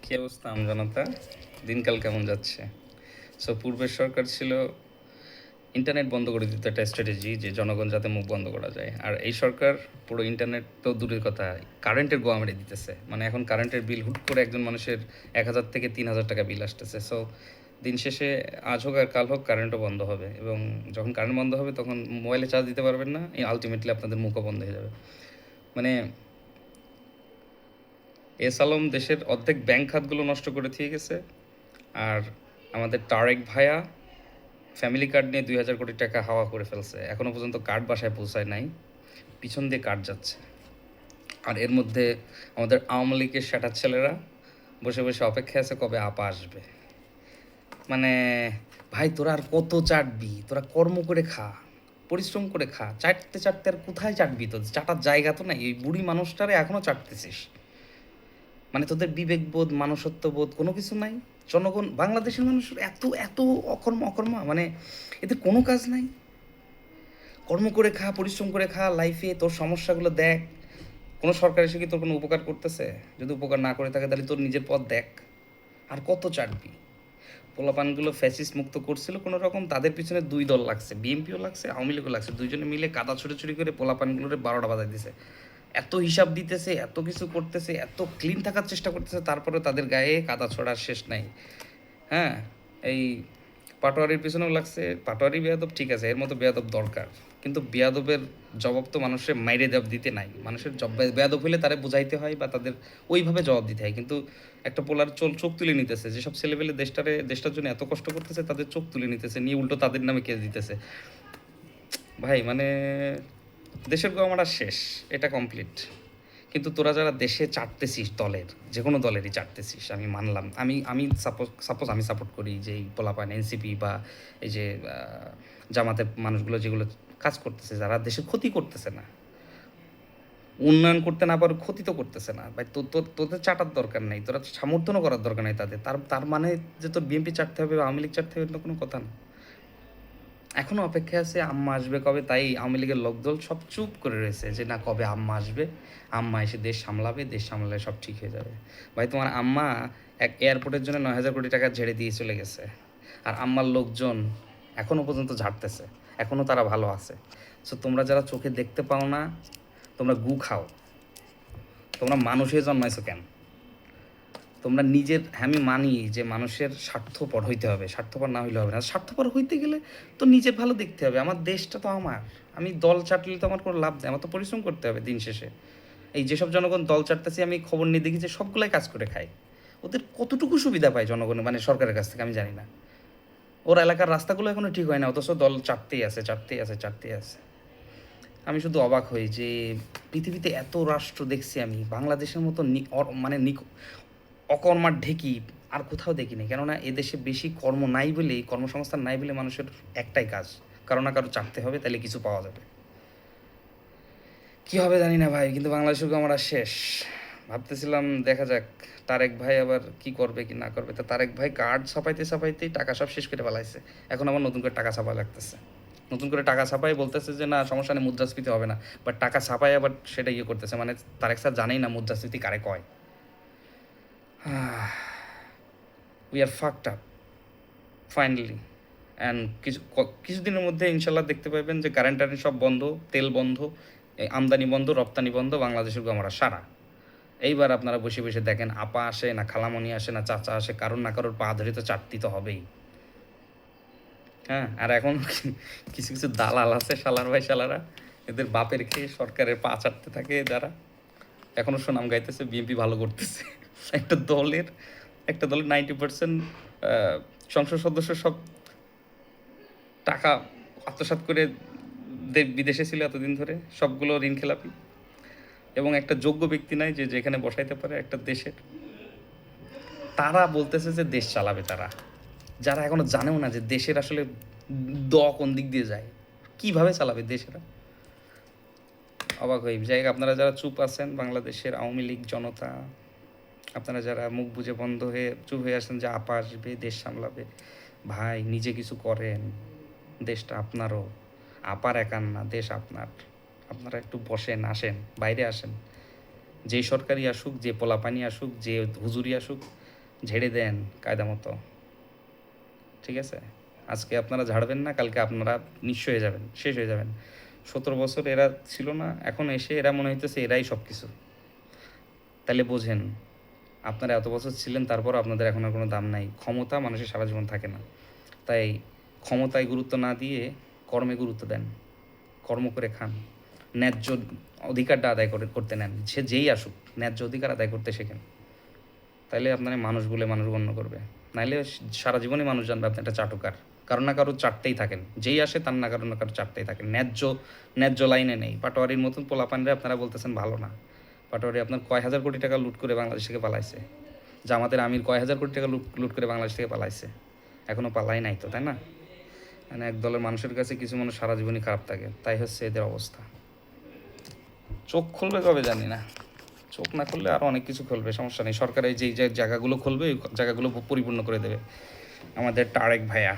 কি অবস্থা আমজনতা? দিনকাল কেমন যাচ্ছে? পূর্বের সরকার ছিল ইন্টারনেট বন্ধ করে দিত, একটা স্ট্র্যাটেজি যে জনগণ যাতে মুখ বন্ধ করা যায়। আর এই সরকার পুরো ইন্টারনেট তো দূরের কথা, কারেন্টের গোয়া মেরে দিতেছে। মানে এখন কারেন্টের বিল হুট করে একজন মানুষের ১,০০০ থেকে ৩,০০০ টাকা বিল আসতেছে। দিন শেষে আজ হোক আর কাল হোক কারেন্টও বন্ধ হবে, এবং যখন কারেন্ট বন্ধ হবে তখন মোবাইলে চার্জ দিতে পারবেন না, আলটিমেটলি আপনাদের মুখও বন্ধ হয়ে যাবে। মানে এস আলম দেশের অর্ধেক ব্যাংক খাতগুলো নষ্ট করে দিয়ে গেছে। আর আমাদের তারেক ভাইয়া ফ্যামিলি কার্ড নিয়ে ২,০০০ কোটি টাকা হাওয়া করে ফেলছে, এখনও পর্যন্ত কার্ড বাসায় পৌঁছায় নাই, পিছন দিয়ে কার্ড যাচ্ছে। আর এর মধ্যে আমাদের আওয়ামী লীগের সেটার ছেলেরা বসে বসে অপেক্ষা আছে কবে আপা আসবে। মানে ভাই, তোরা আর কত চাটবি? তোরা কর্ম করে খা, পরিশ্রম করে খা। চাটতে চাটতে আর কোথায় চাটবি? তো চাটার জায়গা তো নাই। এই বুড়ি মানুষটারে এখনও চাটতেছিস। মানে তোদের বিবেকবোধ, মানুষত্ববোধ কোনো কিছু নাই। জনগণ, বাংলাদেশের মানুষ এত এত অকর্মা, মানে এদের কোনো কাজ নাই। কর্ম করে খা, পরিশ্রম করে খা, লাইফে তোর সমস্যাগুলো দেখ। কোনো সরকার এসে কি তোর কোনো উপকার করতেছে? যদি উপকার না করে থাকে তাহলে তোর নিজের পথ দেখ। আর কত চাটবি? পোলাপানগুলো ফ্যাসিস্ট মুক্ত করছিল কোনো রকম, তাদের পিছনে দুই দল লাগছে, বিএনপিও লাগছে, আওয়ামী লীগও লাগছে। দুইজনে মিলে কাদা ছুটাছুটি করে পোলাপানগুলোরে ১২টা বাজায় দিছে। এত হিসাব দিতেছে, এত কিছু করতেছে, এত ক্লিন থাকার চেষ্টা করতেছে, তারপরে তাদের গায়ে কাদা ছড়ার শেষ নাই। হ্যাঁ, এই পাটোয়ারির পিছনেও লাগছে। পাটোয়ারি বেয়াদব ঠিক আছে, এর মতো বেয়াদব দরকার, কিন্তু বেয়াদবের জবাব তো মানুষের মাইরে জবাব দিতে নাই। মানুষের বেয়াদব হলে তারা বুঝাইতে হয় বা তাদের ওইভাবে জবাব দিতে হয়। কিন্তু একটা পোলার চোখ তুলে নিতেছে, যেসব ছেলেপেলে দেশটার জন্য এত কষ্ট করতেছে তাদের চোখ তুলে নিতেছে, নিয়ে উল্টো তাদের নামে কেস দিতেছে। ভাই মানে দেশের গহমাটা শেষ, এটা কমপ্লিট। কিন্তু তোরা যারা দেশে চাটতেছিস, দলের যে কোনো দলেরই চাটতেছিস, আমি মানলাম। আমি সাপোজ আমি সাপোর্ট করি যে এই পোলাপান এনসিপি বা এই যে জামাতের মানুষগুলো যেগুলো কাজ করতেছে, যারা দেশের ক্ষতি করতেছে না, উন্নয়ন করতে না পারে, ক্ষতি তো করতেছে না ভাই। তোদের চাটার দরকার নেই, তোরা সমর্থনও করার দরকার নেই তাদের। তার মানে যে তোর বিএনপি চাটতে হবে বা আওয়ামী লীগ চাটতে হবে, এটা কোনো কথা না। এখনও অপেক্ষায় আছে আম্মা আসবে কবে, তাই আওয়ামী লীগের লোকদল সব চুপ করে রয়েছে যে না, কবে আম্মা আসবে, আম্মা এসে দেশ সামলাবে, দেশ সামলালে সব ঠিক হয়ে যাবে। ভাই, তোমার আম্মা এক এয়ারপোর্টের জন্য ৯,০০০ কোটি টাকা ঝেড়ে দিয়ে চলে গেছে, আর আম্মার লোকজন এখনও পর্যন্ত ঝাড়তেছে, এখনও তারা ভালো আছে। তোমরা যারা চোখে দেখতে পাও না, তোমরা গু খাও। তোমরা মানুষ হয়ে জন্মাইছো কেন? তোমরা নিজের, আমি মানি যে মানুষের স্বার্থপর হইতে হবে, স্বার্থপর না হইলে হবে না। স্বার্থপর হইতে গেলে তো নিজের ভালো দেখতে হবে। আমার দেশটা তো আমার, আমি দল চাটলে তো আমার কোনো লাভ নেই, আমার তো পরিশ্রম করতে হবে দিন শেষে। এই যেসব জনগণ দল চাটতেছি, আমি খবর নিয়ে দেখি যে সবগুলাই কাজ করে খায়। ওদের কতটুকু সুবিধা পায় জনগণ, মানে সরকারের কাছ থেকে আমি জানি না। ওর এলাকার রাস্তাগুলো এখনো ঠিক হয় না, অথচ দল চাটতেই আছে, চাটতেই আছে, চাটতেই আছে। আমি শুধু অবাক হই যে পৃথিবীতে এত রাষ্ট্র দেখছি আমি, বাংলাদেশের মতো মানে অকর্মার ঢেকি আর কোথাও দেখিনি। কেননা এদেশে বেশি কর্ম নাই বলেই, কর্মসংস্থান নাই বলে মানুষের একটাই কাজ, কারো না কারো চাটতে হবে, তাহলে কিছু পাওয়া যাবে। কী হবে জানি না ভাই, কিন্তু বাংলাদেশের আমরা শেষ। ভাবতেছিলাম দেখা যাক তারেক ভাই আবার কি করবে কি না করবে। তা তারেক ভাই কার্ড ছাপাইতেই টাকা সব শেষ করে ফেলাইছে, এখন আবার নতুন করে টাকা ছাপা লাগতেছে। নতুন করে টাকা ছাপাই বলতেছে যে না সমস্যা নেই, মুদ্রাস্ফীতি হবে না, বাট টাকা ছাপাই আবার সেটা ইয়ে করতেছে। মানে তারেক স্যার জানেই না মুদ্রাস্ফীতি কারে কয়। We are fucked up finally. And কিছুদিনের মধ্যে ইনশাল্লাহ দেখতে পাবেন যে কারেন্ট সব বন্ধ, তেল বন্ধ, আমদানি বন্ধ, রপ্তানি বন্ধ, বাংলাদেশের আমরা সারা। এইবার আপনারা বসে বসে দেখেন, আপা আসে না, খালামণি আসে না, চাচা আসে, কারোর না কারোর পা ধরে তো চাটতি তো হবেই। হ্যাঁ, আর এখন কিছু কিছু দালাল আছে, শালার ভাই শালারা, এদের বাপের খেয়ে সরকারের পা চাটতে থাকে যারা। এখনও সুনাম গাইতেছে বিএনপি ভালো করতেছে। একটা দলের একটা দলের 90% সংসদ সদস্য সব টাকা আত্মসাৎ করে বিদেশে ছিল এতদিন ধরে, সবগুলো ঋণ খেলাপি, এবং একটা যোগ্য ব্যক্তি নাই যে যেখানে বসাইতে পারে একটা দেশের। তারা বলতেছে যে দেশ চালাবে তারা, যারা এখনো জানেও না যে দেশের আসলে কোন দিক দিয়ে যায়, কিভাবে চালাবে দেশেরা। অবাক হই জায়গা। আপনারা যারা চুপ আছেন, বাংলাদেশের আওয়ামী লীগ জনতা, আপনারা যারা মুখ বুঝে বন্ধ হয়ে চুপ হয়ে আসেন যে আপা আসবে, দেশ সামলাবে, ভাই নিজে কিছু করেন, দেশটা আপনারও। আপার একার না, দেশ আপনার। আপনারা একটু বসেন, আসেন, বাইরে আসেন। যে সরকারই আসুক, যে পোলাপানি আসুক, যে হুজুরি আসুক, ঝেড়ে দেন কায়দা মতো, ঠিক আছে? আজকে আপনারা ঝাড়বেন না, কালকে আপনারা নিঃস্ব হয়ে যাবেন, শেষ হয়ে যাবেন। 17 বছর এরা ছিল না, এখন এসে এরা মনে হইতেছে এরাই সব কিছু। তাহলে বোঝেন, আপনারা এত বছর ছিলেন, তারপর আপনাদের এখন আর কোনো দাম নাই। ক্ষমতা মানুষের সারা জীবন থাকে না, তাই ক্ষমতায় গুরুত্ব না দিয়ে কর্মে গুরুত্ব দেন, কর্ম করে খান, ন্যায্য অধিকারটা আদায় করতে নেন। সে যেই আসুক, ন্যায্য অধিকার আদায় করতে শেখেন, তাইলে আপনারা মানুষ বলে মানুষ গণ্য করবে। নাইলে সারা জীবনই মানুষ জানবে আপনি একটা চাটুকার, কারো না কারো চারটেই থাকেন, যেই আসে তার না কারো চারটেই থাকেন, ন্যায্য ন্যায্য লাইনে নেই। পাটোয়ারির মতন পোলাপানরে আপনারা বলতেছেন ভালো না। পাটোয়ারি আপনার কয় হাজার কোটি টাকা লুট করে বাংলাদেশ থেকে পালাইছে, জামাতের আমির কয় হাজার কোটি টাকা লুট করে বাংলাদেশ থেকে পালাইছে, এখনও পালাই নাই তো, তাই না? মানে এক দলের মানুষের কাছে কিছু মানুষ সারা জীবনই খারাপ থাকে, তাই হচ্ছে এদের অবস্থা। চোখ খুলবে কবে জানি না, চোখ না খুললে আরও অনেক কিছু খুলবে, সমস্যা নেই। সরকার এই যে জায়গাগুলো খুলবে, ওই জায়গাগুলো পরিপূর্ণ করে দেবে আমাদের তারেক ভাইয়া।